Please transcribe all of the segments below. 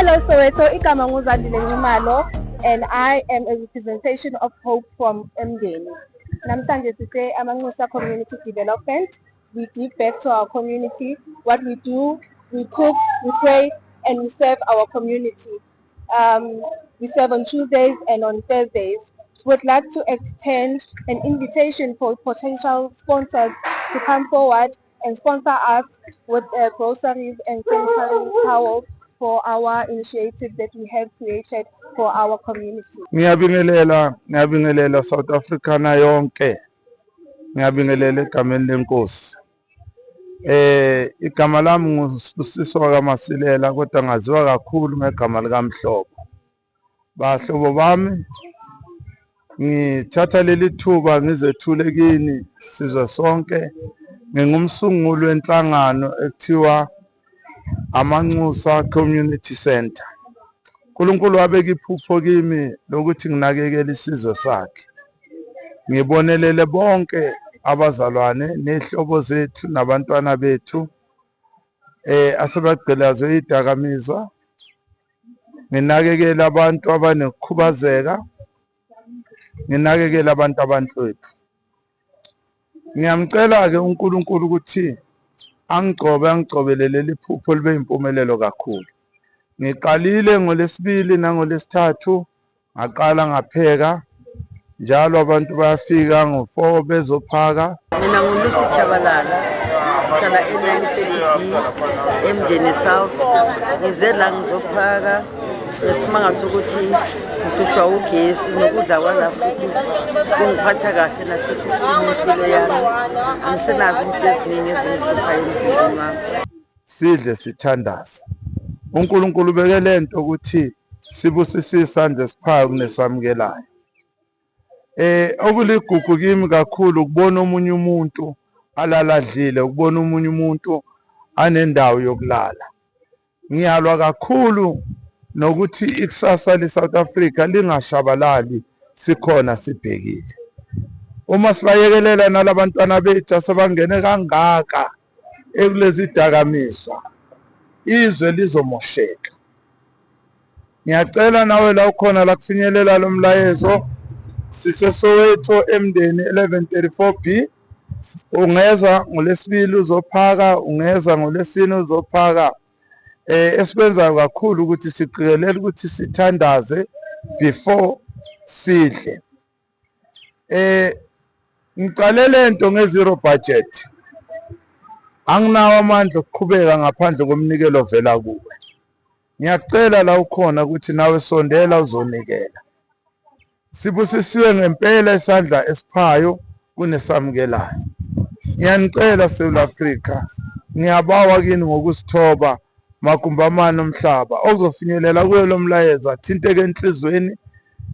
Hello Soweto, igama nguZandile Nxumalo and I am a representation of Hope from Emdeni. Namhlanje sise Amanxusa Community Development. We give back to our community. What we do, we cook, we pray, and we serve our community. We serve on Tuesdays and on Thursdays. We'd like to extend an invitation for potential sponsors to come forward and sponsor us with groceries and sanitary towels for our initiative that we have created for our community. Ngiyabingelela South Africa na yonke. Ngiyabingelela egameni lenkosi. Igama lami nguSibusiso kaMasilela kodwa ngaziwa kakhulu ngegama likaMhlobo. Bahlobo bami, ngithatha leli thuba ngizethule kini sizwe sonke. Ngingumsunguli wenhlangano ekuthiwa Amanxusa Community Center. uNkulunkulu wabeka iphupho kimi lokuthi nginakekele isizwe sakhe. Ngibonelele bonke abazalwane nehlobo zethu nabantwana bethu asebagqilazwe idakamizwa. Nginakekele abantu abanekhubazeka. Nginakekele abantu abanhlwethu. Ngiyamcela ke uNkulunkulu ukuthi angicobelele liphupho libe impumelelo kakhulu. Ngiqalile ngoLesibili nangoLesithathu, ngaqala ngapheka. Njalo abantu bayafika ngo4 bezophaka. Mina nguLucy Chabalala, ngihlala e930B Emdeni South. Ngize la ngizophaka ngesimanga sokuthi ngihlushwa ugesi nokudla kwala futhi kungiphatha kahle nasesisini impilo yami. Angisenazo izinto eziningi ezingihluphayo emzimbeni wami. Sidle sithandaze. uNkulunkulu ubeke lento ukuthi sibusise isandla esiphayo kunesamukelayo. Okuligugu kimi kakhulu ukubona omunye umuntu alaladlile, ukubona omunye umuntu anendawo yokulala. Ngiyalwa kakhulu nokuthi ikusasa leSouth Africa lingashabalali sikhona sibhekile. Uma sibayekelela nalabantwana bethu asebangene kangaka ekulezi dakamizwa, izwe lizomosheka. Ngiyacela nawe la ukhona la kufinyelela lo mlayezo, siseSoweto Emdeni 1134B. Ungeza ngoLesibili uzophaka, ungeza ngoLesine uzophaka. Esikwenza kakhulu ukuthi siqikelele ukuthi sithandaze before sidle. Ngicale lento nge-zero budget. Anginawo amandla okuqhubeka ngaphandle komnikelo vela kuwe. Ngiyacela la ukhona ukuthi nawe sondela uzonikela. Sibusisiwe ngempela isandla esiphayo kunesamukelayo. Ngiyanicela South Africa, ngiyabawa kini ngokusithoba makumbamana omhlaba okuzofinyelela kuyo lo mlayezo athinteke enhlizweni.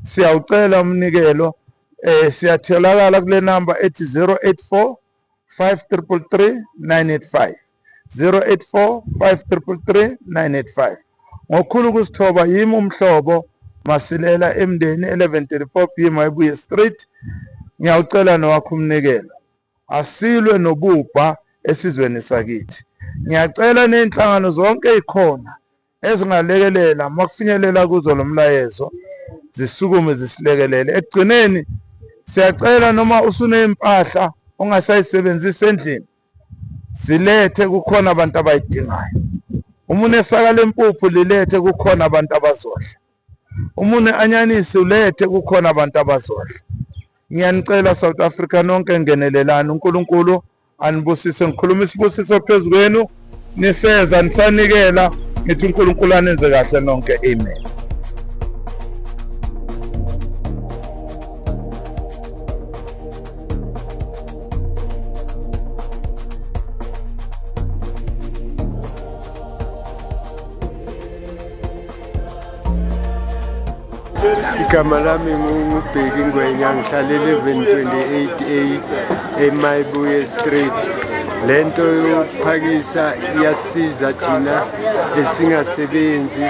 Siyawucela umnikelo. Siyatholakala kule number ethi 084 533 985 084 533 985. Ngokukhulu ukusithoba yimi uMhlobo Masilela Emdeni 1134B Mayibuye Street. Ngiyawucela nowakho umnikelo. Asilwe nobubha esizweni sakithi. Ngiyacela nenhlangano zonke ezikhona ezingalekelela makufinyelela kuzo lo mlayezo zisukume zisilekelele. Ekugcineni siyacela noma usunempahla ongasayisebenzisa endlini, silethe kukhona abantu abayidingayo. Uma unesaka lempuphu lilethe kukhona abantu abazodla. Uma uneanyanisi ulethe kukhona abantu abazodla. Ngiyanicela South Africa nonke ngenelelana. uNkulunkulu anibusise. Ngikhuluma isibusiso phezu kwenu. Niseza nisanikela. Ngithi uNkulunkulu anenze kahle nonke. Amen. Igama lami nguBheki Ngwenya, ngihlala 1128A eMayibuye Street. Lento yokuphakisa iyasiza thina esingasebenzi.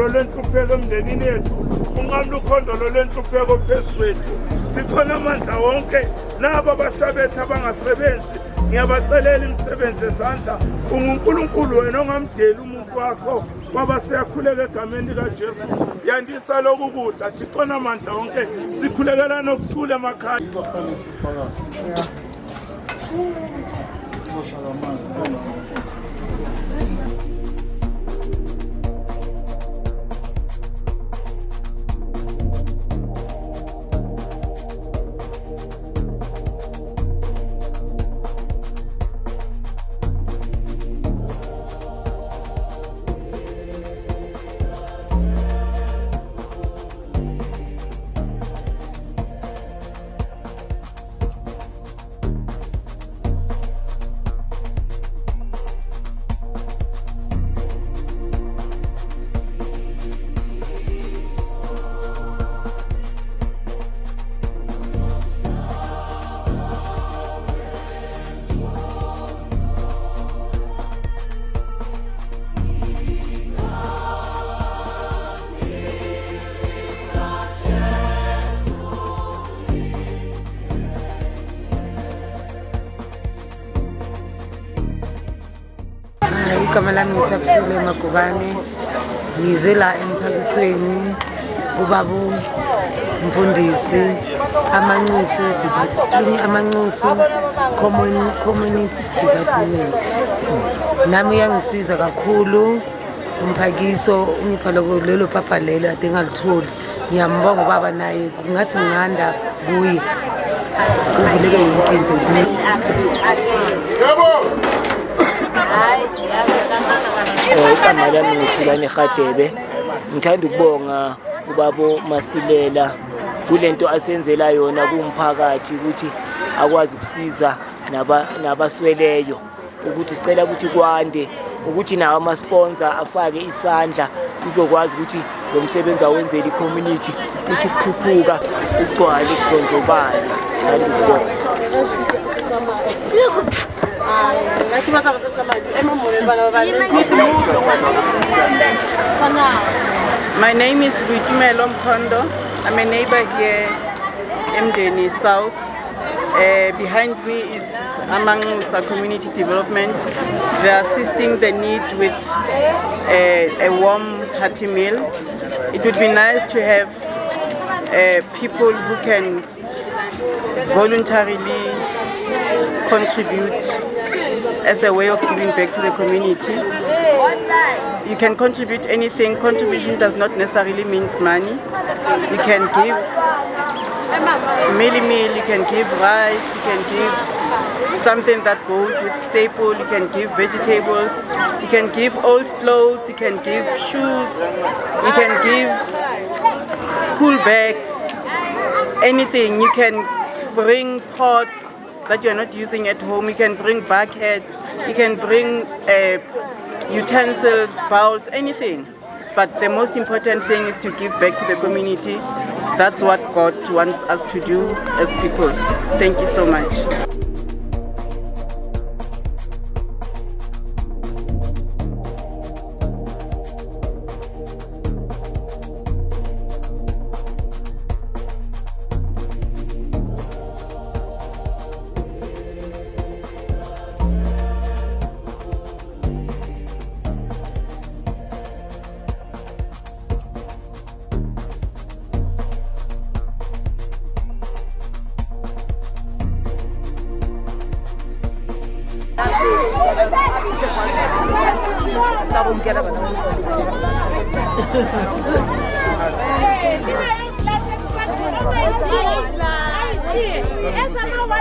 ukhondolo lwenhlupheko emndenini yethu, unqamule ukhondolo lwenhlupheko phezu kwethu. Sikhona amandla wonke laba bashabethu abangasebenzi, ngiyabacelela imisebenzi yezandla. UNkulunkulu wena ongamdeli umuntu wakho kwaba siyakhuleka egameni likaJesu. Yandisa lokhu kudla, Thixo amandla wonke, sikhulekela nokuthula emakhaya. Igama lami ngithabisile Magubane, ngize la emphakisweni ubaba umfundisi amanxusu community development. Nami uyangisiza kakhulu umphakiso, ungipha lelo phapha lelo ade ngalitholi. Ngiyambonga ubaba naye kungathi nganda kuye kuvuleke yonke into. Igama lami ngithulani Radebe. Ngithanda ukubonga ubaba Masilela kulento asenzela yona kumphakathi ukuthi akwazi ukusiza nabasweleyo, ukuthi sicela ukuthi kwande, ukuthi nawo ama-sponsor afake isandla izokwazi ukuthi lo msebenzi awenzele i-community ukuthi ukukhuphuka ugcwale kudlondlobale. Ngithanda ukubonga. My name is Buitumelo Mkhondo. I'm a neighbor here, Mdeni South. Behind me is Amangusa Community Development. They are assisting the need with a warm hearty meal. It would be nice to have people who can voluntarily contribute as a way of giving back to the community. You can contribute anything. Contribution does not necessarily mean money. You can give meal, you can give rice, you can give something that goes with staple, you can give vegetables, you can give old clothes, you can give shoes, you can give school bags, anything. You can bring pots that you're not using at home, you can bring buckets, you can bring utensils, bowls, anything. But the most important thing is to give back to the community. That's what God wants us to do as people. Thank you so much. Essa não vai.